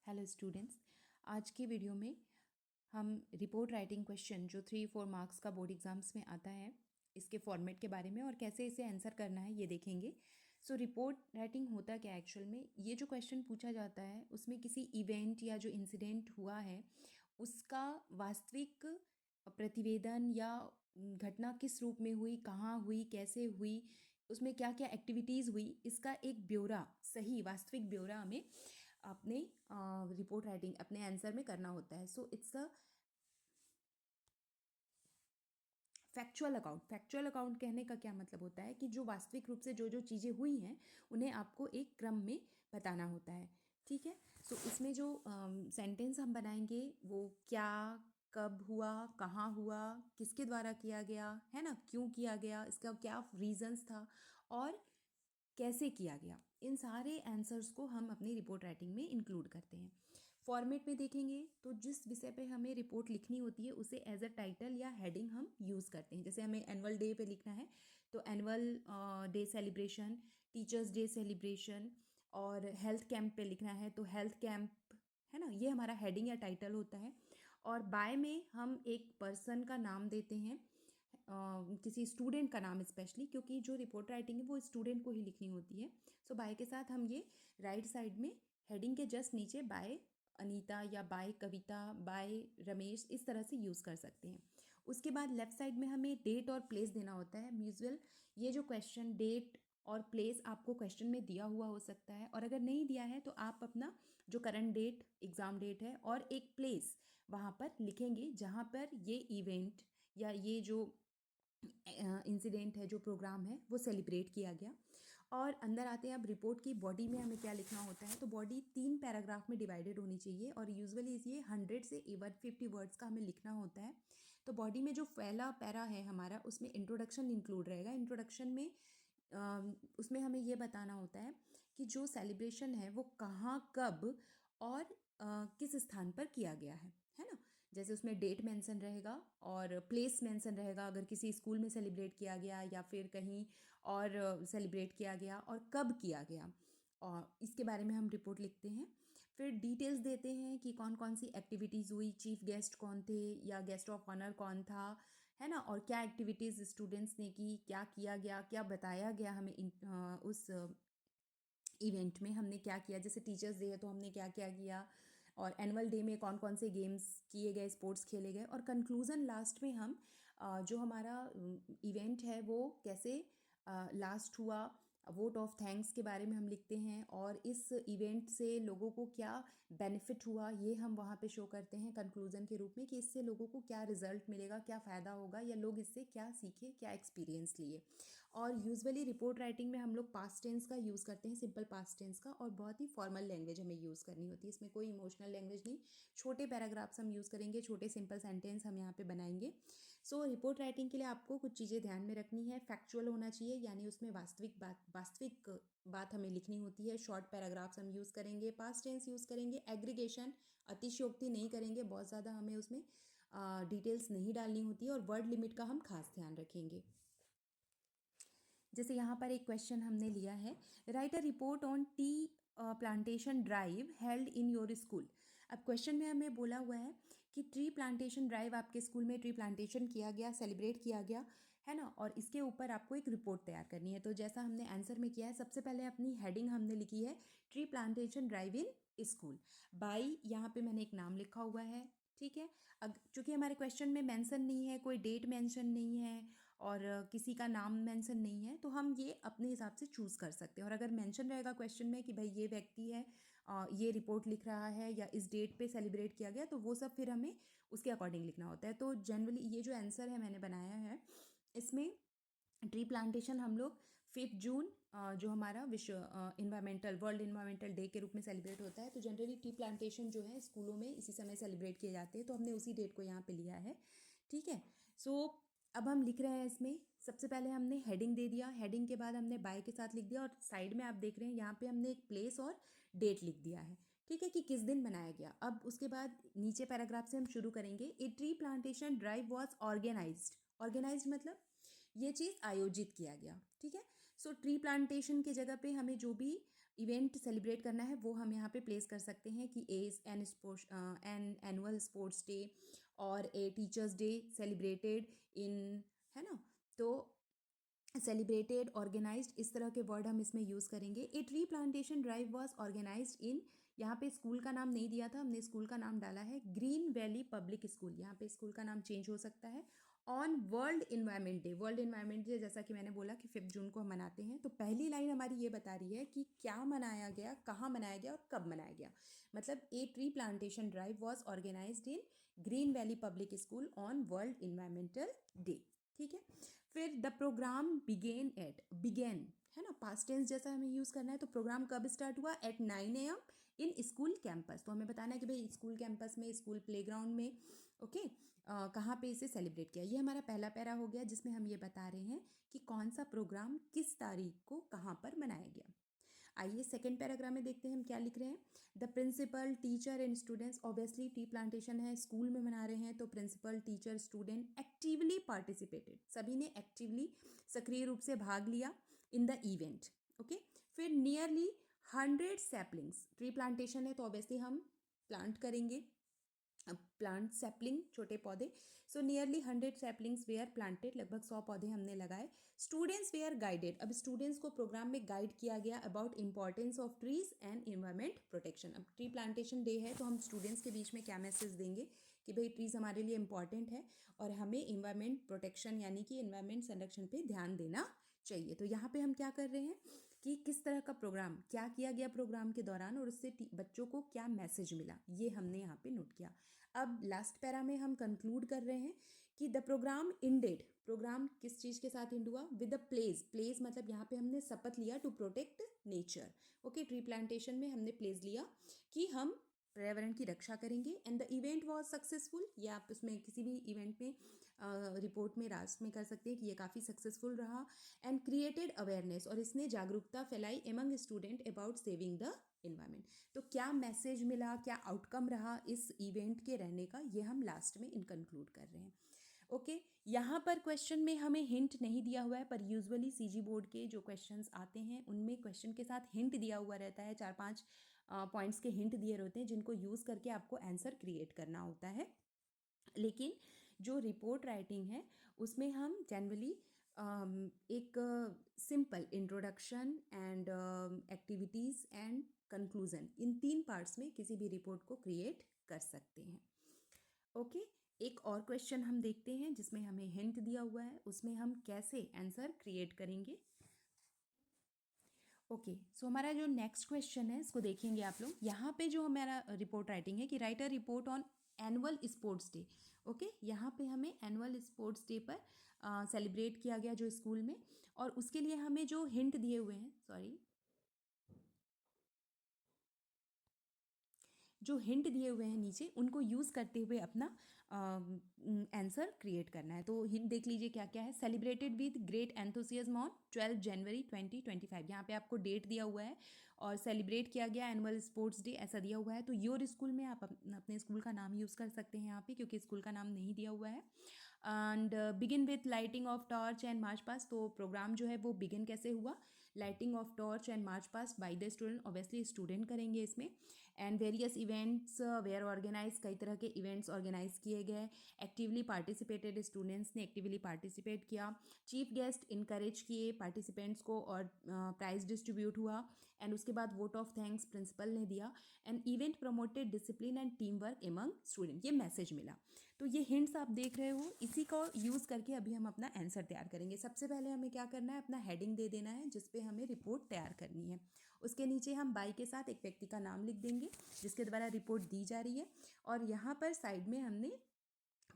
Hello students, आज की video में हम रिपोर्ट राइटिंग क्वेश्चन जो 3-4 मार्क्स का बोर्ड एग्जाम्स में आता है इसके फॉर्मेट के बारे में और कैसे इसे आंसर करना है ये देखेंगे। सो रिपोर्ट राइटिंग होता क्या एक्चुअल में, ये जो क्वेश्चन पूछा जाता है उसमें किसी इवेंट या जो इंसिडेंट हुआ है उसका वास्तविक प्रतिवेदन या घटना किस रूप में हुई, कहाँ हुई, कैसे हुई, उसमें क्या क्या एक्टिविटीज़ हुई, इसका एक ब्यौरा, सही वास्तविक ब्यौरा हमें अपने रिपोर्ट राइटिंग अपने आंसर में करना होता है। So it's a factual account. Factual account कहने का क्या मतलब होता है कि जो वास्तविक रूप से जो जो चीज़ें हुई हैं उन्हें आपको एक क्रम में बताना होता है। ठीक है, सो इसमें जो सेंटेंस हम बनाएंगे वो क्या, कब हुआ, कहाँ हुआ, किसके द्वारा किया गया है ना, क्यों किया गया, इसका क्या रीजंस था और कैसे किया गया, इन सारे आंसर्स को हम अपनी रिपोर्ट राइटिंग में इंक्लूड करते हैं। फॉर्मेट में देखेंगे तो जिस विषय पे हमें रिपोर्ट लिखनी होती है उसे एज अ टाइटल या हेडिंग हम यूज़ करते हैं। जैसे हमें एनुअल डे पे लिखना है तो annual day celebration, teachers day celebration, और हेल्थ कैंप पे लिखना है तो हेल्थ कैंप, है ना, ये हमारा हेडिंग या टाइटल होता है। और बाय में हम एक पर्सन का नाम देते हैं, किसी स्टूडेंट का नाम स्पेशली, क्योंकि जो रिपोर्ट राइटिंग है वो स्टूडेंट को ही लिखनी होती है। सो बाय के साथ हम ये राइट साइड में हेडिंग के जस्ट नीचे बाय अनीता या बाय कविता, बाय रमेश, इस तरह से यूज़ कर सकते हैं। उसके बाद लेफ्ट साइड में हमें डेट और प्लेस देना होता है। म्यूजुअल ये जो क्वेश्चन डेट और प्लेस आपको क्वेश्चन में दिया हुआ हो सकता है, और अगर नहीं दिया है तो आप अपना जो करंट डेट, एग्ज़ाम डेट है और एक प्लेस वहाँ पर लिखेंगे जहाँ पर ये इवेंट या ये जो इंसिडेंट है, जो प्रोग्राम है, वो सेलिब्रेट किया गया। और अंदर आते हैं अब रिपोर्ट की बॉडी में हमें क्या लिखना होता है। तो बॉडी 3 पैराग्राफ में डिवाइडेड होनी चाहिए और यूजुअली ये 100 से 150 वर्ड्स का हमें लिखना होता है। तो बॉडी में जो पहला पैरा है हमारा, उसमें इंट्रोडक्शन इंक्लूड रहेगा। इंट्रोडक्शन में उसमें हमें ये बताना होता है कि जो सेलिब्रेशन है वो कहाँ, कब और किस स्थान पर किया गया है ना। जैसे उसमें डेट मेंशन रहेगा और प्लेस मेंशन रहेगा अगर किसी स्कूल में सेलिब्रेट किया गया या फिर कहीं और सेलिब्रेट किया गया, और कब किया गया, और इसके बारे में हम रिपोर्ट लिखते हैं। फिर डिटेल्स देते हैं कि कौन कौन सी एक्टिविटीज़ हुई, चीफ गेस्ट कौन थे या गेस्ट ऑफ ऑनर कौन था, है ना, और क्या एक्टिविटीज़ स्टूडेंट्स ने की, क्या किया गया, क्या बताया गया हमें उस इवेंट में हमने क्या किया। जैसे टीचर्स डे है तो हमने क्या क्या किया, और एनुअल डे में कौन कौन से गेम्स किए गए, स्पोर्ट्स खेले गए, और कंक्लूज़न लास्ट में हम जो हमारा इवेंट है वो कैसे लास्ट हुआ, वोट ऑफ थैंक्स के बारे में हम लिखते हैं, और इस इवेंट से लोगों को क्या बेनिफिट हुआ ये हम वहाँ पे शो करते हैं कंक्लूज़न के रूप में कि इससे लोगों को क्या रिजल्ट मिलेगा, क्या फ़ायदा होगा, या लोग इससे क्या सीखे, क्या एक्सपीरियंस लिए। और यूजुअली रिपोर्ट राइटिंग में हम लोग पास्ट टेंस का यूज़ करते हैं, सिंपल पास्ट टेंस का, और बहुत ही फॉर्मल लैंग्वेज हमें यूज़ करनी होती है। इसमें कोई इमोशनल लैंग्वेज नहीं, छोटे पैराग्राफ्स हम यूज़ करेंगे, छोटे सिंपल सेंटेंस हम यहाँ पे बनाएंगे। सो रिपोर्ट राइटिंग के लिए आपको कुछ चीज़ें ध्यान में रखनी है। फैक्चुअल होना चाहिए, यानी उसमें वास्तविक बात हमें लिखनी होती है। शॉर्ट पैराग्राफ्स हम यूज़ करेंगे, पास्ट टेंस यूज़ करेंगे, एग्रीगेशन, अतिशयोक्ति नहीं करेंगे, बहुत ज़्यादा हमें उसमें डिटेल्स नहीं डालनी होती है, और वर्ड लिमिट का हम खास ध्यान रखेंगे। जैसे यहाँ पर एक क्वेश्चन हमने लिया है, right a report on tea plantation drive held in your school. अब क्वेश्चन में हमें बोला हुआ है कि ट्री प्लांटेशन ड्राइव, आपके स्कूल में ट्री प्लांटेशन किया गया, सेलिब्रेट किया गया, है ना, और इसके ऊपर आपको एक रिपोर्ट तैयार करनी है। तो जैसा हमने आंसर में किया है, सबसे पहले अपनी हेडिंग हमने लिखी है tree plantation drive in school. By यहाँ पे मैंने एक नाम लिखा हुआ है, ठीक है। चूँकि हमारे क्वेश्चन में मेंशन नहीं है, कोई डेट मेंशन नहीं है और किसी का नाम मेंशन नहीं है, तो हम ये अपने हिसाब से चूज़ कर सकते हैं। और अगर मेंशन रहेगा क्वेश्चन में कि भाई ये व्यक्ति है, ये रिपोर्ट लिख रहा है या इस डेट पे सेलिब्रेट किया गया, तो वो सब फिर हमें उसके अकॉर्डिंग लिखना होता है। तो जनरली ये जो आंसर है मैंने बनाया है, इसमें ट्री प्लांटेशन हम लोग 5 जून जो हमारा विश्व वर्ल्ड इन्वायरमेंटल डे के रूप में सेलिब्रेट होता है, तो जनरली ट्री प्लांटेशन जो है स्कूलों में इसी समय सेलिब्रेट किए जाते हैं, तो हमने उसी डेट को यहाँ पे लिया है, ठीक है। सो अब हम लिख रहे हैं इसमें, सबसे पहले हमने हेडिंग दे दिया, हेडिंग के बाद हमने बाय के साथ लिख दिया, और साइड में आप देख रहे हैं यहाँ पे हमने एक प्लेस और डेट लिख दिया है, ठीक है, कि किस दिन बनाया गया। अब उसके बाद नीचे पैराग्राफ से हम शुरू करेंगे। A tree plantation drive was organised. Organised मतलब ये चीज़ आयोजित किया गया, ठीक है। सो ट्री प्लांटेशन के जगह पे हमें जो भी इवेंट सेलिब्रेट करना है वो हम यहाँ पे प्लेस कर सकते हैं कि एन एनुअल स्पोर्ट्स डे और ए टीचर्स डे सेलिब्रेटेड इन, है ना। तो सेलिब्रेटेड, ऑर्गेनाइज्ड, इस तरह के वर्ड हम इसमें यूज़ करेंगे। A tree plantation drive was organised in, यहाँ पे स्कूल का नाम नहीं दिया था, हमने स्कूल का नाम डाला है ग्रीन वैली पब्लिक स्कूल, यहाँ पे स्कूल का नाम चेंज हो सकता है। On world environment day, world environment day जैसा कि मैंने बोला कि 5 जून को हम मनाते हैं, तो पहली लाइन हमारी ये बता रही है कि क्या मनाया गया, कहाँ मनाया गया और कब मनाया गया। मतलब a tree plantation drive was organised in Green Valley Public School on World Environmental Day, ठीक है। फिर द प्रोग्राम बिगेन, है ना, पास्ट टेंस जैसा हमें यूज़ करना है, तो प्रोग्राम कब स्टार्ट हुआ, at 9 AM in school campus. तो हमें बताना है कि भाई स्कूल कैंपस में, स्कूल प्लेग्राउंड में, ओके, कहाँ पे इसे सेलिब्रेट किया। ये हमारा पहला पैरा हो गया जिसमें हम ये बता रहे हैं कि कौन सा प्रोग्राम किस तारीख को कहाँ पर मनाया गया। आइए सेकेंड पैराग्राफ में देखते हैं हम क्या लिख रहे हैं। The principal, teacher and students, obviously tree plantation है, स्कूल में मना रहे हैं, तो principal, teacher, student actively participated, सभी ने एक्टिवली, सक्रिय रूप से भाग लिया इन द इवेंट, ओके। फिर नियरली 100 सैपलिंग्स, ट्री प्लांटेशन है तो ऑब्वियसली हम प्लांट करेंगे, प्लांट सैपलिंग, छोटे पौधे। So nearly 100 saplings where planted, लगभग 100 पौधे हमने लगाए। स्टूडेंट्स वेयर गाइडेड, अब स्टूडेंट्स को प्रोग्राम में गाइड किया गया about importance of trees and environment protection. अब ट्री प्लांटेशन डे है तो हम स्टूडेंट्स के बीच में क्या मैसेज देंगे कि भाई ट्रीज हमारे लिए इंपॉर्टेंट है और हमें इन्वायरमेंट प्रोटेक्शन यानी कि इन्वायरमेंट संरक्षण पे ध्यान देना चाहिए। तो यहाँ पे हम क्या कर रहे हैं कि किस तरह का प्रोग्राम, क्या किया गया प्रोग्राम के दौरान और उससे बच्चों को क्या मैसेज मिला, ये हमने यहाँ पे नोट किया। अब लास्ट पैरा में हम कंक्लूड कर रहे हैं कि द प्रोग्राम इंडेड, प्रोग्राम किस चीज़ के साथ इंड हुआ, विद द प्लेज मतलब यहाँ पे हमने शपथ लिया to protect nature, okay. Tree plantation में हमने प्लेज लिया कि हम पर्यावरण की रक्षा करेंगे। And the event was successful, या आप उसमें किसी भी इवेंट में रिपोर्ट में रास्ट में कर सकते हैं कि ये काफ़ी सक्सेसफुल रहा। एंड क्रिएटेड अवेयरनेस, और इसने जागरूकता फैलाई among student about saving the environment. तो क्या मैसेज मिला, क्या आउटकम रहा इस इवेंट के रहने का, ये हम लास्ट में इनकंक्लूड कर रहे हैं, ओके। यहाँ पर क्वेश्चन में हमें हिंट नहीं दिया हुआ है, पर यूजुअली सीजी बोर्ड के जो क्वेश्चंस आते हैं उनमें क्वेश्चन के साथ हिंट दिया हुआ रहता है, 4-5 पॉइंट्स के हिंट दिए रहते हैं जिनको यूज़ करके आपको आंसर क्रिएट करना होता है। लेकिन जो रिपोर्ट राइटिंग है उसमें हम जनरली एक simple introduction and activities and conclusion, in 3 parts में किसी भी रिपोर्ट को क्रिएट कर सकते हैं, ओके। एक और क्वेश्चन हम देखते हैं जिसमें हमें हिंट दिया हुआ है, उसमें हम कैसे आंसर क्रिएट करेंगे, ओके। सो हमारा जो नेक्स्ट क्वेश्चन है इसको देखेंगे आप लोग। यहाँ पे जो हमारा रिपोर्ट राइटिंग है कि right a report on annual sports day, okay. यहाँ पे हमें एनुअल स्पोर्ट्स डे पर सेलिब्रेट किया गया जो स्कूल में, और उसके लिए हमें जो हिंट दिए हुए हैं, सॉरी, जो हिंट दिए हुए हैं नीचे उनको यूज़ करते हुए अपना आंसर क्रिएट करना है। तो हिंट देख लीजिए क्या क्या है। Celebrated with great enthusiasm on 12 January 2025, यहाँ पे आपको डेट दिया हुआ है और सेलिब्रेट किया गया एनुअल स्पोर्ट्स डे ऐसा दिया हुआ है। तो योर स्कूल में आप अपने स्कूल का नाम यूज़ कर सकते हैं यहाँ पे, क्योंकि स्कूल का नाम नहीं दिया हुआ है। And begin with lighting of torch and march past, तो प्रोग्राम जो है वो बिगिन कैसे हुआ, lighting of torch and march past by the student, obviously student करेंगे इसमें। And various events were organise, कई तरह के इवेंट्स ऑर्गेनाइज किए गए। एक्टिवली पार्टिसिपेटेड, स्टूडेंट्स ने एक्टिवली पार्टिसिपेट किया। चीफ गेस्ट इनकरेज किए पार्टिसिपेंट्स को और प्राइज डिस्ट्रीब्यूट हुआ। एंड उसके बाद वोट ऑफ थैंक्स प्रिंसिपल ने दिया। And event promoted discipline and team work among student, ये मैसेज मिला। तो ये हिंट्स आप देख रहे हो, इसी को यूज़ करके अभी हम अपना आंसर तैयार करेंगे। सबसे पहले हमें क्या करना है, अपना हेडिंग दे देना है जिस पे हमें रिपोर्ट तैयार करनी है। उसके नीचे हम बाई के साथ एक व्यक्ति का नाम लिख देंगे जिसके द्वारा रिपोर्ट दी जा रही है, और यहाँ पर साइड में हमने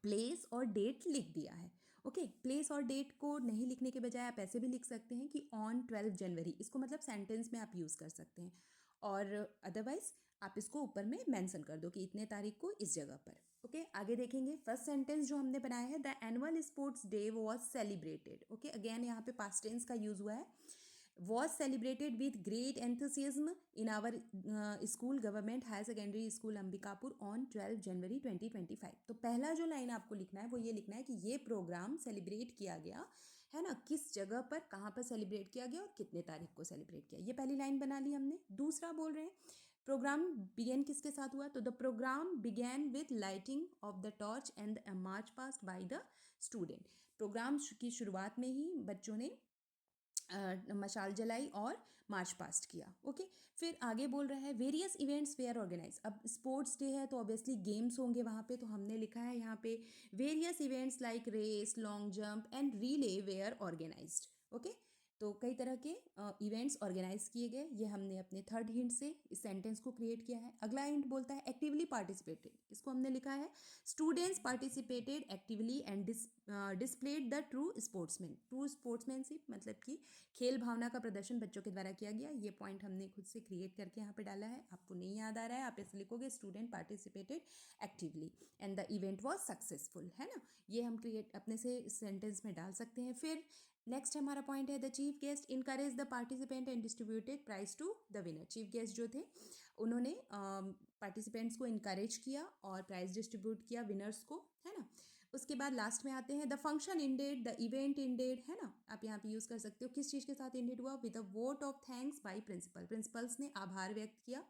प्लेस और डेट लिख दिया है, ओके। प्लेस और डेट को नहीं लिखने के बजाय आप ऐसे भी लिख सकते हैं कि ऑन 12 जनवरी, इसको मतलब सेंटेंस में आप यूज़ कर सकते हैं, और अदरवाइज आप इसको ऊपर में मेंशन कर दो कि इतने तारीख को इस जगह पर, ओके। आगे देखेंगे फर्स्ट सेंटेंस जो हमने बनाया है, the annual sports day was celebrated, okay. Again यहाँ पे पास्ट टेंस का यूज़ हुआ है। was celebrated with great enthusiasm in our school, government higher secondary school Ambikapur on 12 January 2025। तो पहला जो लाइन आपको लिखना है वो ये लिखना है कि ये प्रोग्राम सेलिब्रेट किया गया, है ना, किस जगह पर कहाँ पर सेलिब्रेट किया गया और कितने तारीख को सेलिब्रेट किया, ये पहली लाइन बना ली हमने। दूसरा बोल रहे हैं प्रोग्राम बिगेन किसके साथ हुआ, तो the programme began with lighting of the torch and a march past by the student. Programme की शुरुआत में ही बच्चों ने मशाल जलाई और मार्च पास्ट किया। ओके, फिर आगे बोल रहा है वेरियस इवेंट्स वेयर ऑर्गेनाइज। अब स्पोर्ट्स डे है तो ऑब्वियसली गेम्स होंगे वहाँ पे, तो हमने लिखा है यहाँ पे various events like race, long jump and relay were organised. Okay, तो कई तरह के इवेंट्स ऑर्गेनाइज किए गए, ये हमने अपने थर्ड हिंट से इस सेंटेंस को क्रिएट किया है। अगला हिंट बोलता है एक्टिवली पार्टिसिपेटेड, इसको हमने लिखा है students participated actively and displayed the true sportsman. True sportsmanship मतलब कि खेल भावना का प्रदर्शन बच्चों के द्वारा किया गया। ये पॉइंट हमने खुद से क्रिएट करके यहाँ पे डाला है, आपको नहीं याद आ रहा है आप ऐसे लिखोगे student participated actively and the event was successful, है ना, ये हम क्रिएट अपने से सेंटेंस में डाल सकते हैं। फिर नेक्स्ट हमारा पॉइंट है the chief guest encourage the participant and distributed prize to the winner. Chief guest जो थे उन्होंने पार्टिसिपेंट्स को इनकरेज किया और प्राइज डिस्ट्रीब्यूट किया विनर्स को, है ना। उसके बाद लास्ट में आते हैं the function ended, the event ended, है ना, आप यहाँ पे यूज़ कर सकते हो किस चीज़ के साथ इंडेड हुआ, with a vote of thanks by principal. Principals ने आभार व्यक्त किया,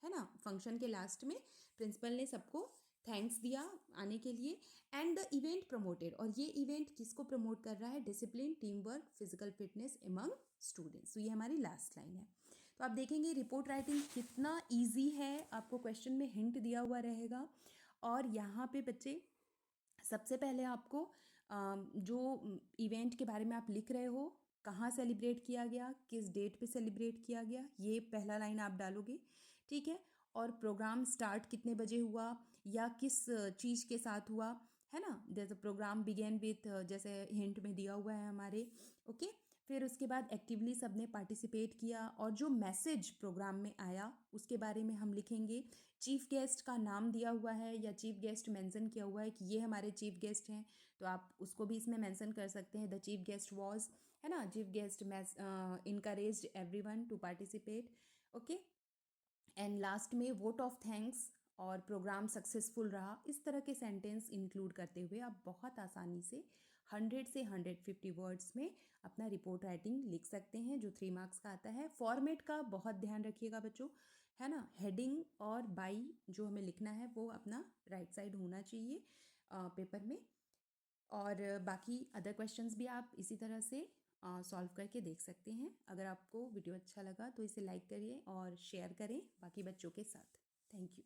है ना, फंक्शन के लास्ट में प्रिंसिपल ने सबको थैंक्स दिया आने के लिए। एंड द इवेंट प्रमोटेड, और ये इवेंट किसको प्रमोट कर रहा है, discipline, team work, physical fitness among students. तो ये हमारी लास्ट लाइन है। तो आप देखेंगे रिपोर्ट राइटिंग कितना ईजी है, आपको क्वेश्चन में हिंट दिया हुआ रहेगा। और यहाँ पे बच्चे सबसे पहले आपको जो इवेंट के बारे में आप लिख रहे हो, कहाँ सेलिब्रेट किया गया, किस डेट पे सेलिब्रेट किया गया, ये पहला लाइन आप डालोगे, ठीक है। और प्रोग्राम स्टार्ट कितने बजे हुआ या किस चीज़ के साथ हुआ, है ना, जैसे प्रोग्राम बिगेन विथ, जैसे हिंट में दिया हुआ है हमारे। ओके, फिर उसके बाद एक्टिवली सबने पार्टिसिपेट किया और जो मैसेज प्रोग्राम में आया उसके बारे में हम लिखेंगे। चीफ गेस्ट का नाम दिया हुआ है या चीफ गेस्ट मेंशन किया हुआ है कि ये हमारे चीफ गेस्ट हैं, तो आप उसको भी इसमें मेंशन कर सकते हैं, द चीफ गेस्ट वॉज, है ना, chief guest encouraged everyone to participate. Okay, and last में वोट ऑफ थैंक्स और प्रोग्राम सक्सेसफुल रहा। इस तरह के सेंटेंस इंक्लूड करते हुए आप बहुत आसानी से 100 से 150 वर्ड्स में अपना रिपोर्ट राइटिंग लिख सकते हैं, जो 3 मार्क्स का आता है। फॉर्मेट का बहुत ध्यान रखिएगा बच्चों, है ना, हेडिंग और बाई जो हमें लिखना है वो अपना राइट साइड होना चाहिए पेपर में। और बाकी अदर क्वेश्चंस भी आप इसी तरह से सॉल्व करके देख सकते हैं। अगर आपको वीडियो अच्छा लगा तो इसे लाइक करिए और शेयर करें बाकी बच्चों के साथ। Thank you.